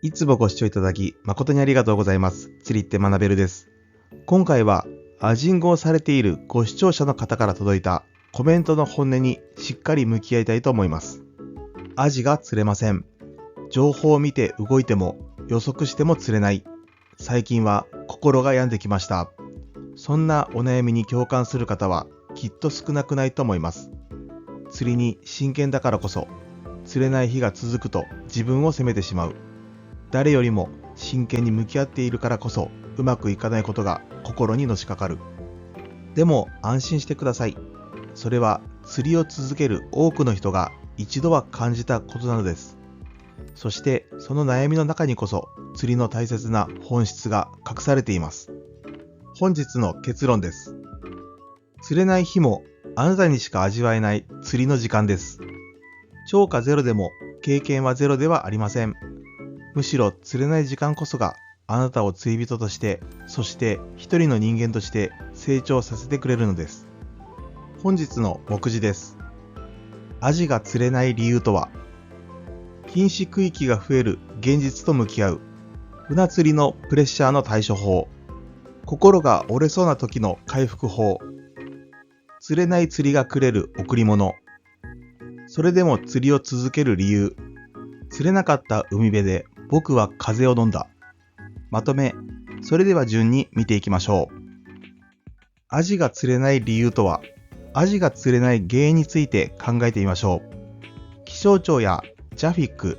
いつもご視聴いただき誠にありがとうございます。釣りって学べるです。今回はアジングをされているご視聴者の方から届いたコメントの本音にしっかり向き合いたいと思います。アジが釣れません。情報を見て動いても予測しても釣れない。最近は心が病んできました。そんなお悩みに共感する方はきっと少なくないと思います。釣りに真剣だからこそ釣れない日が続くと自分を責めてしまう。誰よりも真剣に向き合っているからこそうまくいかないことが心にのしかかる。でも安心してください。それは釣りを続ける多くの人が一度は感じたことなのです。そしてその悩みの中にこそ釣りの大切な本質が隠されています。本日の結論です。釣れない日もあなたにしか味わえない釣りの時間です。釣果ゼロでも経験はゼロではありません。むしろ釣れない時間こそがあなたを釣り人として、そして一人の人間として成長させてくれるのです。本日の目次です。アジが釣れない理由とは、禁止区域が増える現実と向き合う、船釣りのプレッシャーの対処法、心が折れそうな時の回復法、釣れない釣りがくれる贈り物、それでも釣りを続ける理由、釣れなかった海辺で僕は風を飲んだ。まとめ、それでは順に見ていきましょう。アジが釣れない理由とは、アジが釣れない原因について考えてみましょう。気象庁や JAFIC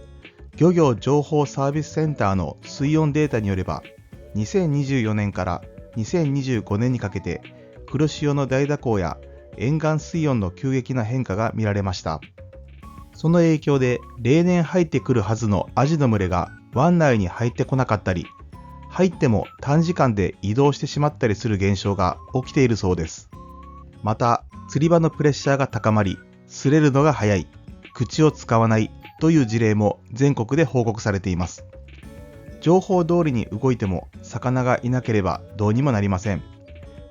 漁業情報サービスセンターの水温データによれば、2024年から2025年にかけて黒潮の大蛇行や沿岸水温の急激な変化が見られました。その影響で例年入ってくるはずのアジの群れが湾内に入ってこなかったり、入っても短時間で移動してしまったりする現象が起きているそうです。また、釣り場のプレッシャーが高まり、釣れるのが早い、口を使わないという事例も全国で報告されています。情報通りに動いても魚がいなければどうにもなりません。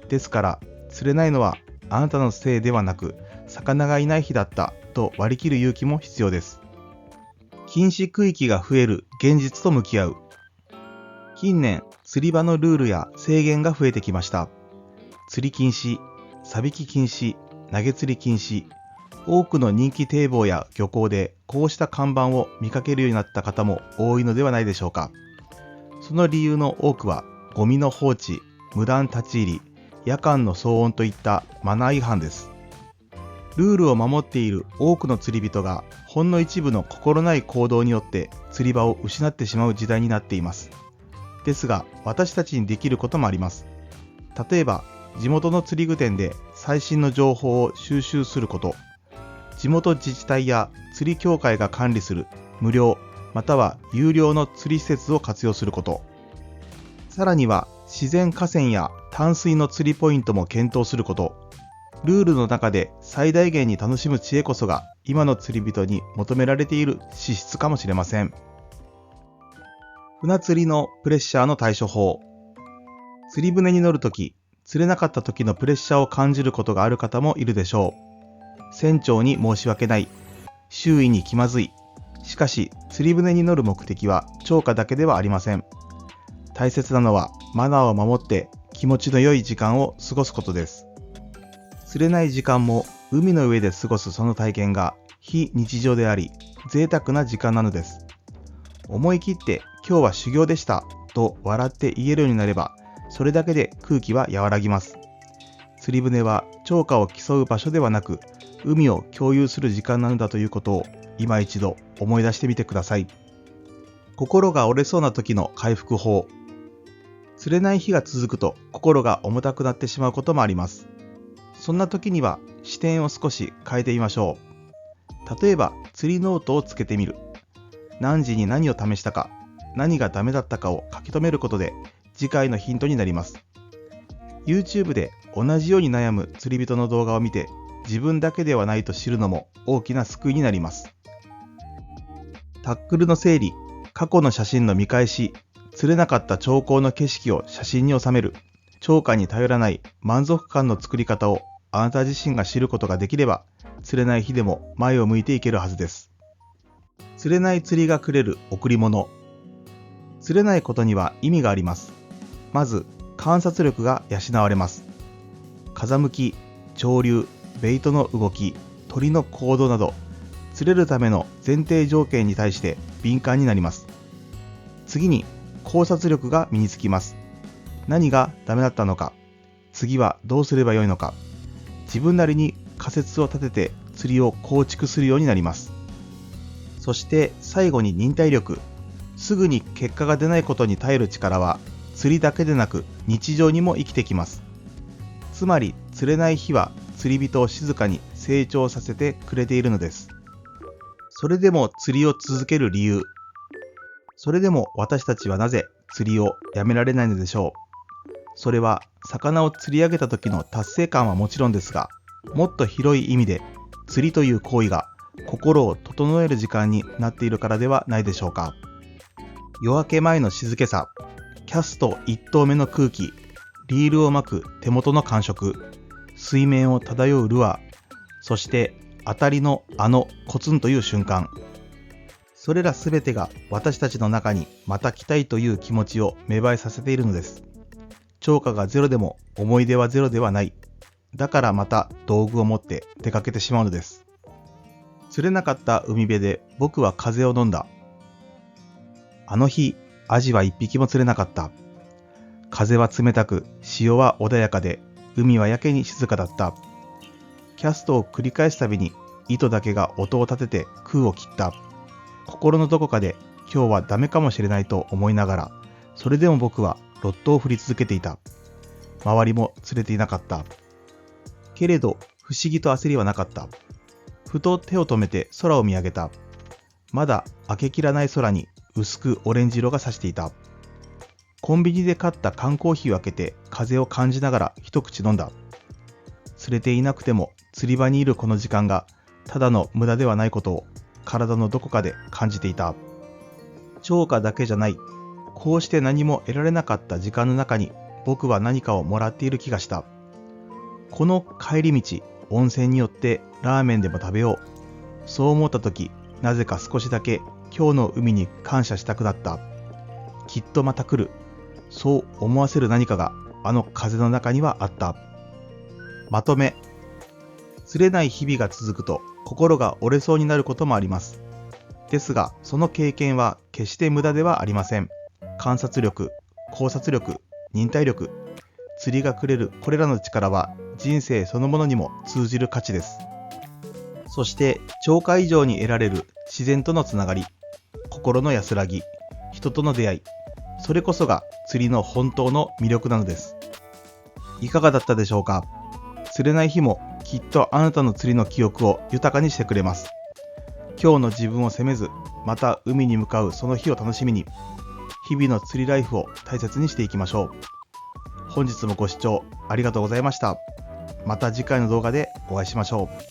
ですから、釣れないのはあなたのせいではなく、魚がいない日だったと割り切る勇気も必要です。禁止区域が増える現実と向き合う。近年、釣り場のルールや制限が増えてきました。釣り禁止、サビキ禁止、投げ釣り禁止、多くの人気堤防や漁港でこうした看板を見かけるようになった方も多いのではないでしょうか。その理由の多くは、ゴミの放置、無断立ち入り、夜間の騒音といったマナー違反です。ルールを守っている多くの釣り人がほんの一部の心ない行動によって釣り場を失ってしまう時代になっています。ですが、私たちにできることもあります。例えば、地元の釣り具店で最新の情報を収集すること、地元自治体や釣り協会が管理する無料または有料の釣り施設を活用すること、さらには自然河川や淡水の釣りポイントも検討すること、ルールの中で最大限に楽しむ知恵こそが今の釣り人に求められている資質かもしれません。船釣りのプレッシャーの対処法。釣り船に乗るとき、釣れなかった時のプレッシャーを感じることがある方もいるでしょう。船長に申し訳ない。周囲に気まずい。しかし、釣り船に乗る目的は釣果だけではありません。大切なのはマナーを守って気持ちの良い時間を過ごすことです。釣れない時間も海の上で過ごすその体験が非日常であり、贅沢な時間なのです。思い切って今日は修行でしたと笑って言えるようになれば、それだけで空気は和らぎます。釣り船は釣果を競う場所ではなく、海を共有する時間なのだということを今一度思い出してみてください。心が折れそうな時の回復法。釣れない日が続くと心が重たくなってしまうこともあります。そんな時には視点を少し変えてみましょう。例えば釣りノートをつけてみる。何時に何を試したか、何がダメだったかを書き留めることで次回のヒントになります。YouTube で同じように悩む釣り人の動画を見て自分だけではないと知るのも大きな救いになります。タックルの整理、過去の写真の見返し、釣れなかった兆候の景色を写真に収める、釣果に頼らない満足感の作り方をあなた自身が知ることができれば、釣れない日でも前を向いていけるはずです。釣れない釣りがくれる贈り物。釣れないことには意味があります。まず、観察力が養われます。風向き、潮流、ベイトの動き、鳥の行動など、釣れるための前提条件に対して敏感になります。次に、考察力が身につきます。何がダメだったのか、次はどうすればよいのか、自分なりに仮説を立てて釣りを構築するようになります。そして最後に忍耐力。すぐに結果が出ないことに耐える力は釣りだけでなく日常にも生きてきます。つまり釣れない日は釣り人を静かに成長させてくれているのです。それでも釣りを続ける理由。それでも私たちはなぜ釣りをやめられないのでしょう。それは魚を釣り上げた時の達成感はもちろんですが、もっと広い意味で釣りという行為が心を整える時間になっているからではないでしょうか。夜明け前の静けさ、キャスト1投目の空気、リールを巻く手元の感触、水面を漂うルアー、そして当たりのコツンという瞬間。それらすべてが私たちの中にまた来たいという気持ちを芽生えさせているのです。釣果がゼロでも思い出はゼロではない。だからまた道具を持って出かけてしまうのです。釣れなかった海辺で僕は風を飲んだ。あの日、アジは一匹も釣れなかった。風は冷たく、潮は穏やかで、海はやけに静かだった。キャストを繰り返すたびに糸だけが音を立てて空を切った。心のどこかで今日はダメかもしれないと思いながら、それでも僕はロッドを振り続けていた。周りも釣れていなかった。けれど不思議と焦りはなかった。ふと手を止めて空を見上げた。まだ明けきらない空に薄くオレンジ色が差していた。コンビニで買った缶コーヒーを開けて風を感じながら一口飲んだ。釣れていなくても釣り場にいるこの時間がただの無駄ではないことを体のどこかで感じていた。釣果だけじゃない。こうして何も得られなかった時間の中に僕は何かをもらっている気がした。この帰り道、温泉によってラーメンでも食べよう。そう思った時、なぜか少しだけ今日の海に感謝したくなった。きっとまた来る。そう思わせる何かがあの風の中にはあった。まとめ。釣れない日々が続くと心が折れそうになることもあります。ですが、その経験は決して無駄ではありません。観察力、考察力、忍耐力、釣りがくれるこれらの力は人生そのものにも通じる価値です。そして釣果以上に得られる自然とのつながり、心の安らぎ、人との出会い、それこそが釣りの本当の魅力なのです。いかがだったでしょうか。釣れない日もきっとあなたの釣りの記憶を豊かにしてくれます。今日の自分を責めず、また海に向かうその日を楽しみに、日々の釣りライフを大切にしていきましょう。本日もご視聴ありがとうございました。また次回の動画でお会いしましょう。